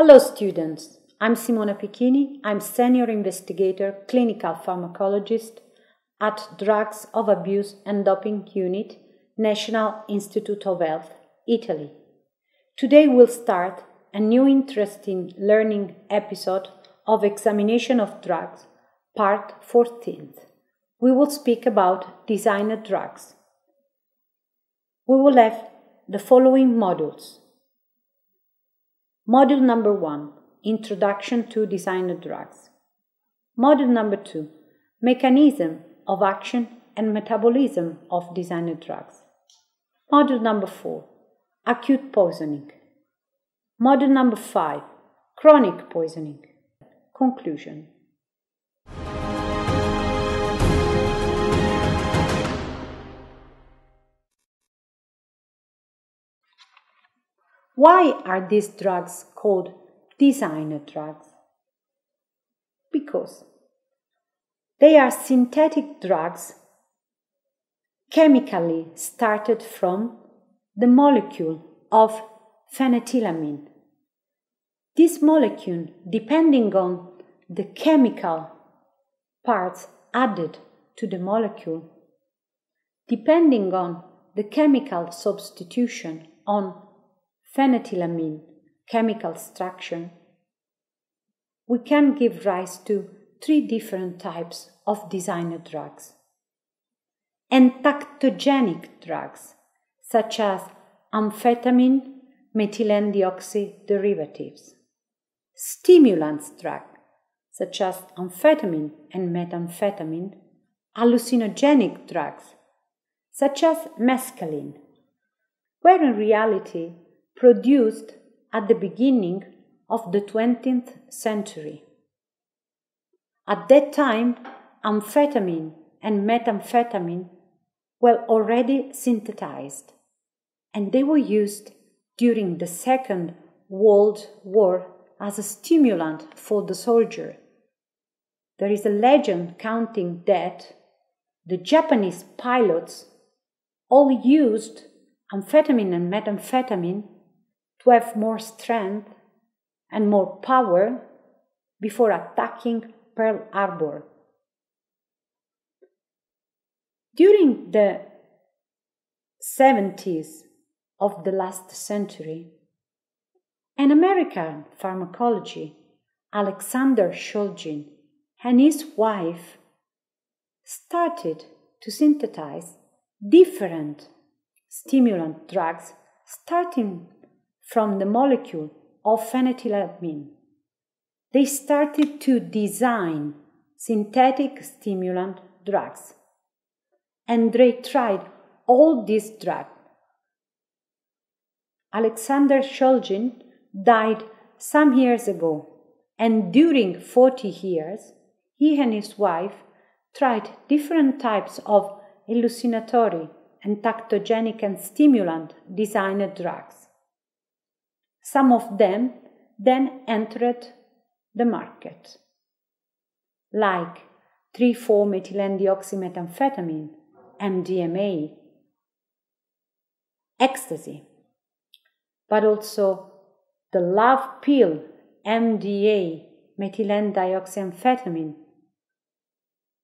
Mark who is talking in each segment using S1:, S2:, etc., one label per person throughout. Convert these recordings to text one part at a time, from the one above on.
S1: Hello students, I'm Simona Picchini. I'm Senior Investigator, Clinical Pharmacologist at Drugs of Abuse and Doping Unit, National Institute of Health, Italy. Today we'll start a new interesting learning episode of Examination of Drugs, Part 14th. We will speak about designer drugs. We will have the following modules. Module number 1, Introduction to Designer Drugs. Module number 2, Mechanism of Action and Metabolism of Designer Drugs. Module number 4, Acute Poisoning. Module number 5, Chronic Poisoning. Conclusion. Why are these drugs called designer drugs? Because they are synthetic drugs chemically started from the molecule of phenethylamine. This molecule, depending on the chemical parts added to the molecule, depending on the chemical substitution on phenethylamine chemical structure, we can give rise to 3 different types of designer drugs. Entactogenic drugs, such as amphetamine, methylene-dioxy derivatives. Stimulants drugs, such as amphetamine and methamphetamine. Hallucinogenic drugs, such as mescaline, were in reality produced at the beginning of the 20th century. At that time, amphetamine and methamphetamine were already synthesized, and they were used during the Second World War as a stimulant for the soldier. There is a legend counting that the Japanese pilots all used amphetamine and methamphetamine to have more strength and more power before attacking Pearl Harbor. During the 70s of the last century, an American pharmacologist, Alexander Shulgin, and his wife started to synthesize different stimulant drugs starting from the molecule of phenethylamine. They started to design synthetic stimulant drugs, and they tried all these drugs. Alexander Shulgin died some years ago, and during 40 years, he and his wife tried different types of hallucinatory, entactogenic and stimulant designer drugs. Some of them then entered the market, like 3,4-methylene-dioxymethamphetamine, MDMA, ecstasy, but also the love pill, MDA, methylene dioxyamphetamine.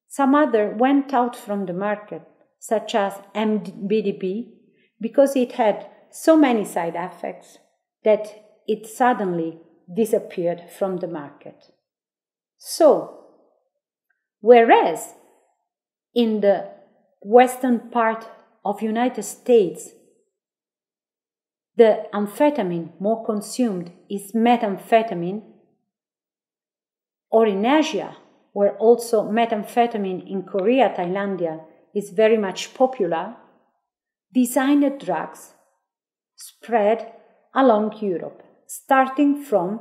S1: Some other went out from the market, such as MBDP, because it had so many side effects that it suddenly disappeared from the market. So, whereas in the western part of United States, the amphetamine more consumed is methamphetamine, or in Asia, where also methamphetamine in Korea, Thailandia is very much popular, designer drugs spread along Europe, starting from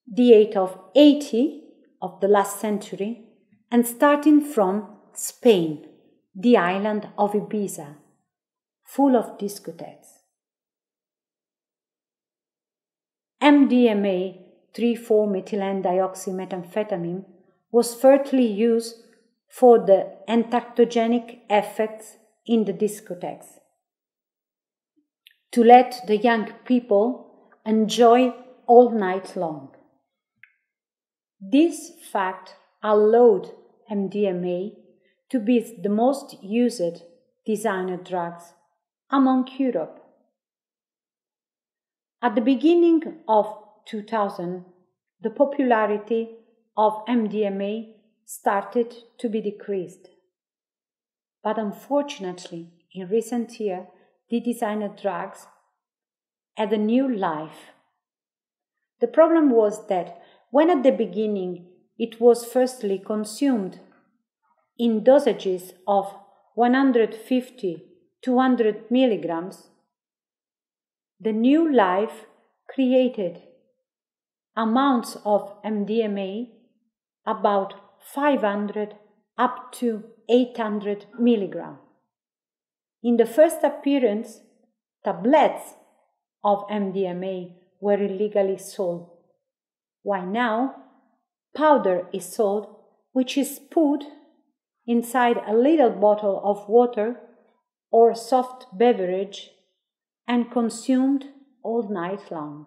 S1: the age of 80 of the last century and starting from Spain, the island of Ibiza, full of discotheques. MDMA, 3,4-methylene-dioxymethamphetamine, was firstly used for the entactogenic effects in the discotheques, to let the young people enjoy all night long. This fact allowed MDMA to be the most used designer drugs among Europe. At the beginning of 2000, the popularity of MDMA started to be decreased. But unfortunately, in recent years, the designer drugs had a new life. The problem was that when at the beginning it was firstly consumed in dosages of 150 to 100 milligrams, the new life created amounts of MDMA about 500 up to 800 milligrams. In the first appearance, tablets of MDMA were illegally sold, while now powder is sold, which is put inside a little bottle of water or soft beverage and consumed all night long.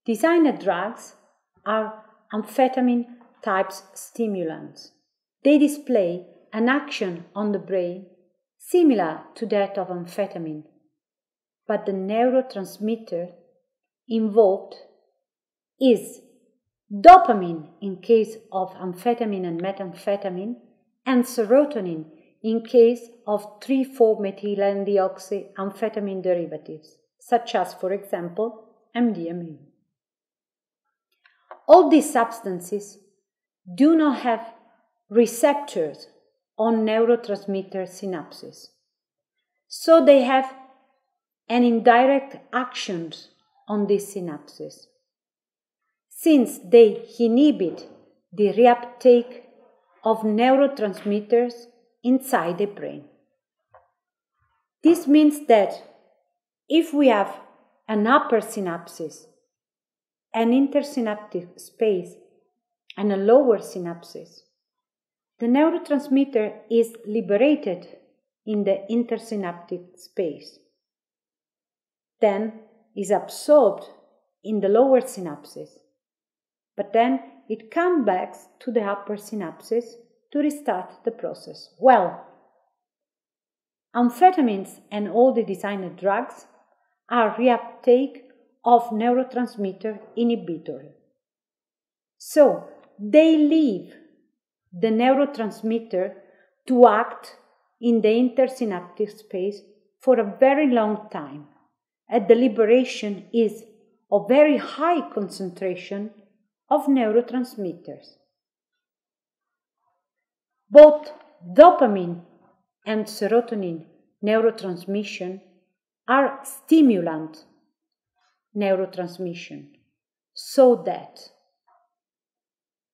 S1: Designer drugs are amphetamine type stimulants. They display an action on the brain similar to that of amphetamine, but the neurotransmitter involved is dopamine in case of amphetamine and methamphetamine, and serotonin in case of 3,4-methylenedioxyamphetamine derivatives, such as, for example, MDMA. All these substances do not have receptors on neurotransmitter synapses, so they have an indirect action on these synapses, since they inhibit the reuptake of neurotransmitters inside the brain. This means that if we have an upper synapsis, an intersynaptic space, and a lower synapsis, the neurotransmitter is liberated in the intersynaptic space, then is absorbed in the lower synapses, but then it comes back to the upper synapses to restart the process. Well, amphetamines and all the designer drugs are reuptake of neurotransmitter inhibitor. So, they leave the neurotransmitter to act in the intersynaptic space for a very long time, and the liberation is of very high concentration of neurotransmitters. Both dopamine and serotonin neurotransmission are stimulant neurotransmission, so that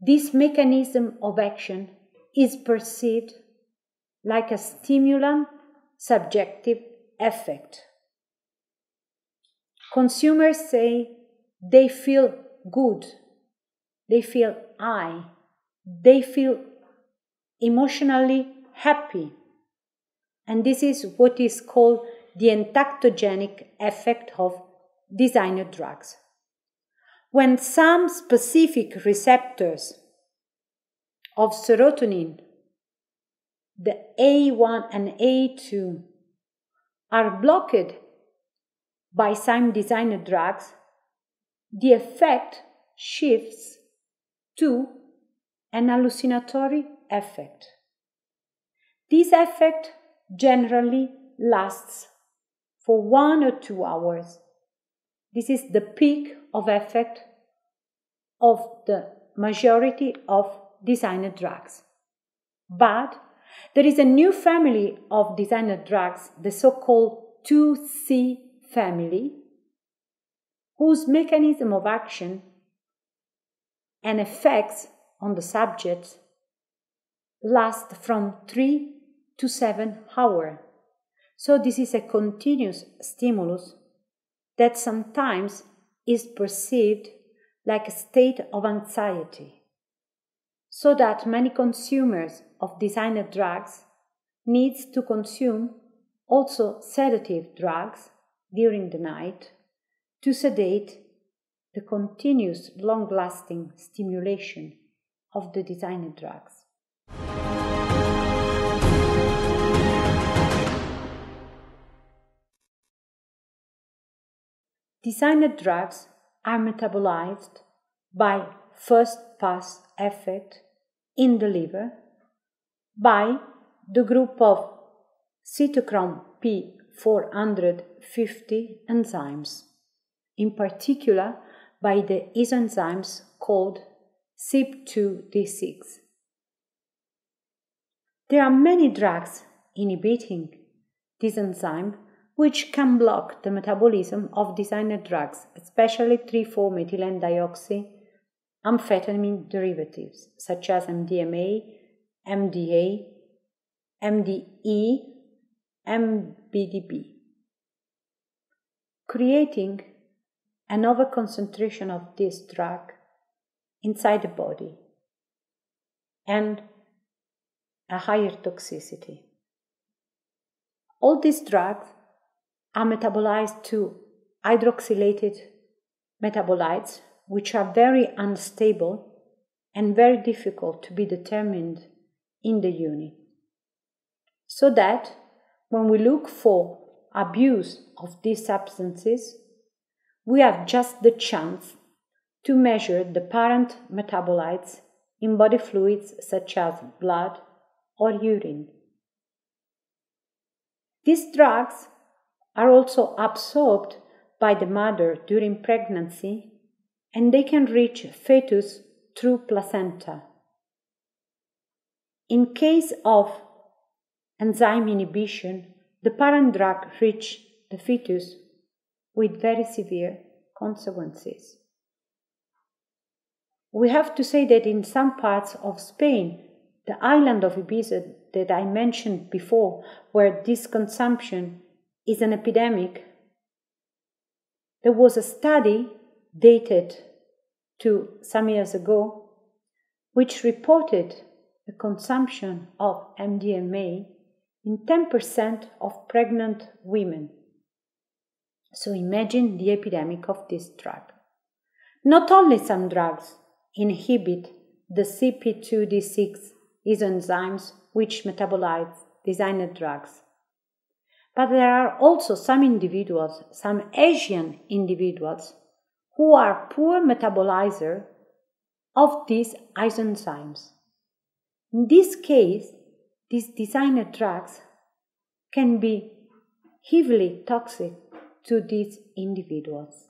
S1: this mechanism of action is perceived like a stimulant subjective effect. Consumers say they feel good, they feel high, they feel emotionally happy, and this is what is called the entactogenic effect of designer drugs. When some specific receptors of serotonin, the A1 and A2, are blocked by some designer drugs, the effect shifts to an hallucinatory effect. This effect generally lasts for 1 or 2 hours. This is the peak of effect of the majority of designer drugs. But there is a new family of designer drugs, the so-called 2C family, whose mechanism of action and effects on the subject last from 3 to 7 hours. So this is a continuous stimulus that sometimes is perceived like a state of anxiety, so that many consumers of designer drugs needs to consume also sedative drugs during the night to sedate the continuous long-lasting stimulation of the designed drugs. Designed drugs are metabolized by first-pass effect in the liver by the group of cytochrome P450 enzymes, in particular by the isoenzymes called CH-06. There are many drugs inhibiting this enzyme which can block the metabolism of designed drugs, especially 3,4-methylenedioxy amphetamine derivatives such as MDMA, MDA, MDE, MBDB, creating an overconcentration of this drug inside the body and a higher toxicity. All these drugs are metabolized to hydroxylated metabolites, which are very unstable and very difficult to be determined in the unit. So that when we look for abuse of these substances, we have just the chance to measure the parent metabolites in body fluids such as blood or urine. These drugs are also absorbed by the mother during pregnancy, and they can reach fetus through placenta. In case of enzyme inhibition, the parent drug reaches the fetus with very severe consequences. We have to say that in some parts of Spain, the island of Ibiza that I mentioned before, where this consumption is an epidemic, there was a study dated to some years ago which reported the consumption of MDMA in 10% of pregnant women. So imagine the epidemic of this drug. Not only some drugs inhibit the CP2D6 isoenzymes which metabolize designed drugs, but there are also some individuals, some Asian individuals, who are poor metabolizers of these isoenzymes. In this case, these designed drugs can be heavily toxic to these individuals.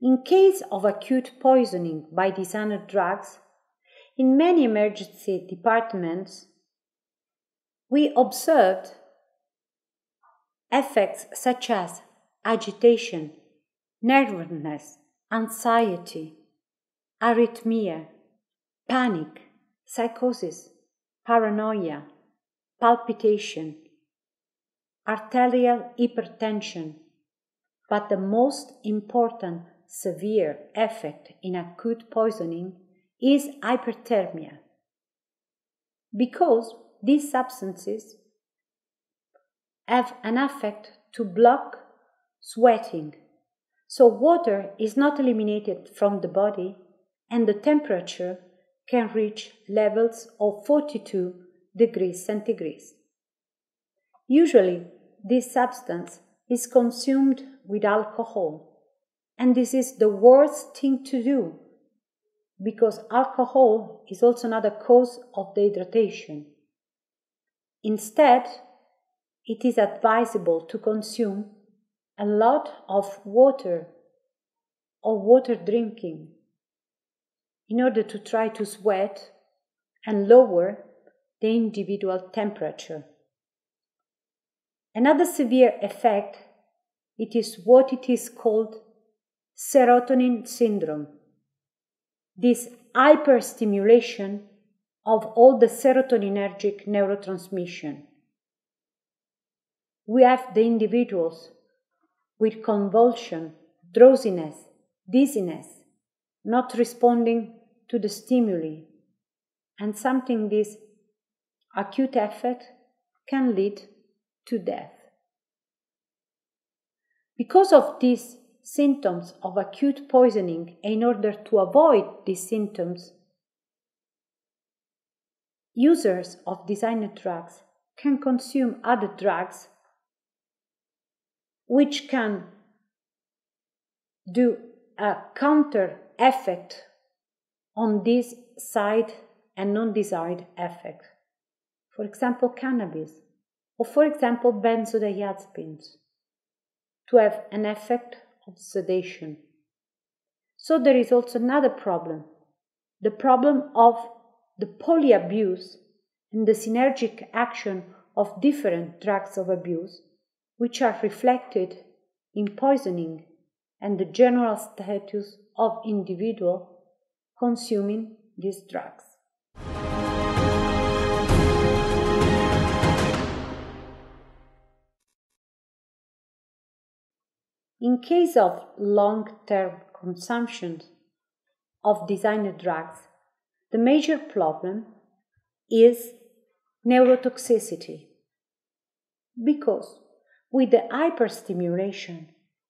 S1: In case of acute poisoning by designed drugs, in many emergency departments, we observed effects such as agitation, nervousness, anxiety, arrhythmia, panic, psychosis, paranoia, palpitation, arterial hypertension, but the most important severe effect in acute poisoning is hyperthermia, because these substances have an effect to block sweating, so water is not eliminated from the body and the temperature can reach levels of 42 degrees centigrade. Usually, this substance is consumed with alcohol, and this is the worst thing to do because alcohol is also another cause of dehydration. Instead, it is advisable to consume a lot of water or water drinking in order to try to sweat and lower the individual temperature. Another severe effect, it is what it is called serotonin syndrome. This hyperstimulation of all the serotoninergic neurotransmission. We have the individuals with convulsion, drowsiness, dizziness, not responding to the stimuli, and something this acute effect can lead to death. Because of these symptoms of acute poisoning, and in order to avoid these symptoms, users of designer drugs can consume other drugs which can do a counter effect on this side and non-desired effect. For example, cannabis, or for example, benzodiazepines, to have an effect of sedation. So there is also another problem, the problem of the polyabuse and the synergic action of different drugs of abuse, which are reflected in poisoning and the general status of individual consuming these drugs. In case of long-term consumption of designer drugs, the major problem is neurotoxicity, because with the hyperstimulation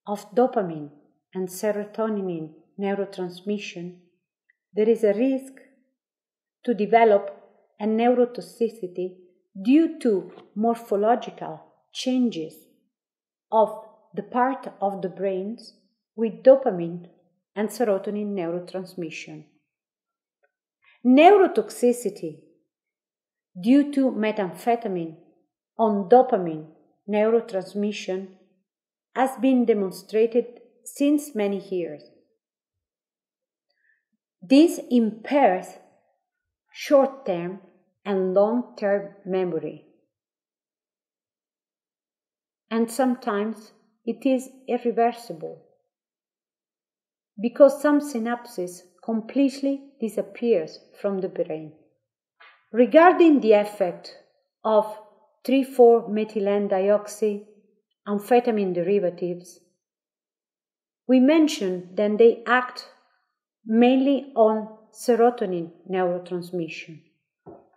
S1: of dopamine and serotonin neurotransmission, there is a risk to develop a neurotoxicity due to morphological changes of the part of the brains with dopamine and serotonin neurotransmission. Neurotoxicity due to methamphetamine on dopamine neurotransmission has been demonstrated since many years. This impairs short-term and long-term memory, and sometimes it is irreversible because some synapses completely disappears from the brain. Regarding the effect of 3,4-methylenedioxy amphetamine derivatives, we mentioned that they act mainly on serotonin neurotransmission.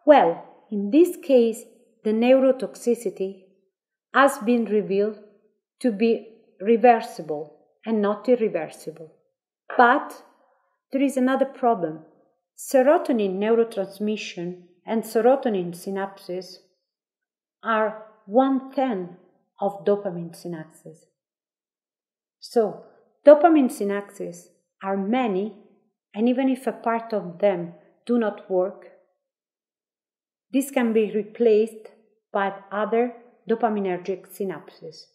S1: Well, in this case, the neurotoxicity has been revealed to be reversible and not irreversible. But there is another problem. Serotonin neurotransmission and serotonin synapses are 1/10 of dopamine synapses. So, dopamine synapses are many, and even if a part of them do not work, this can be replaced by other dopaminergic synapses.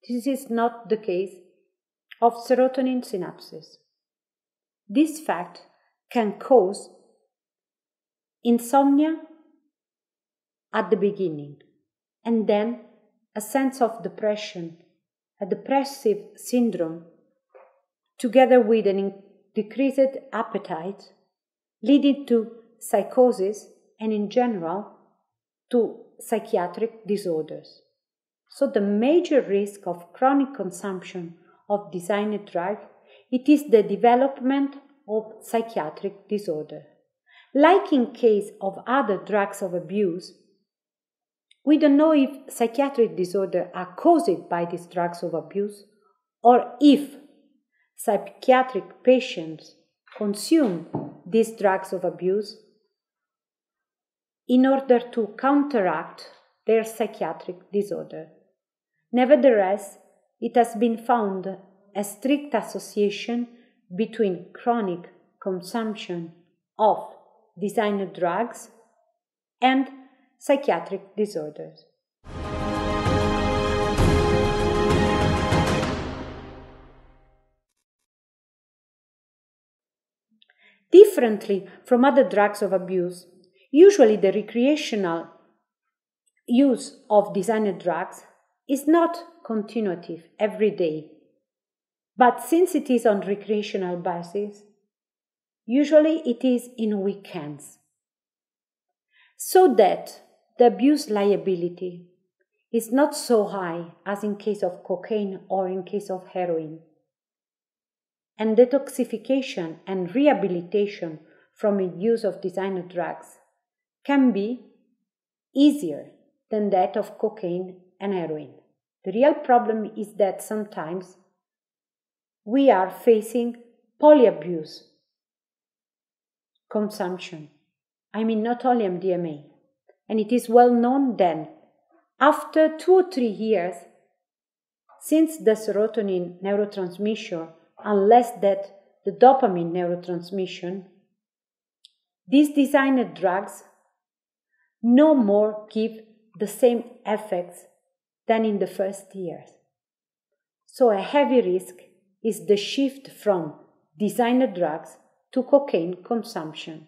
S1: This is not the case of serotonin synapses. This fact can cause insomnia at the beginning, and then a sense of depression, a depressive syndrome, together with an decreased appetite, leading to psychosis and in general to psychiatric disorders. So the major risk of chronic consumption of designer drug, it is the development of psychiatric disorder. Like in case of other drugs of abuse, we don't know if psychiatric disorders are caused by these drugs of abuse or if psychiatric patients consume these drugs of abuse in order to counteract their psychiatric disorder. Nevertheless, it has been found a strict association between chronic consumption of designer drugs and psychiatric disorders. Differently from other drugs of abuse, usually the recreational use of designer drugs is not continuative every day, but since it is on recreational basis, usually it is in weekends, so that the abuse liability is not so high as in case of cocaine or in case of heroin. and detoxification and rehabilitation from the use of designer drugs can be easier than that of cocaine and heroin. The real problem is that sometimes we are facing polyabuse consumption. I mean, not only MDMA. And it is well known then, after 2 or 3 years, since the serotonin neurotransmission, unless that the dopamine neurotransmission, these designer drugs no more give the same effects than in the first years. So a heavy risk is the shift from designer drugs to cocaine consumption.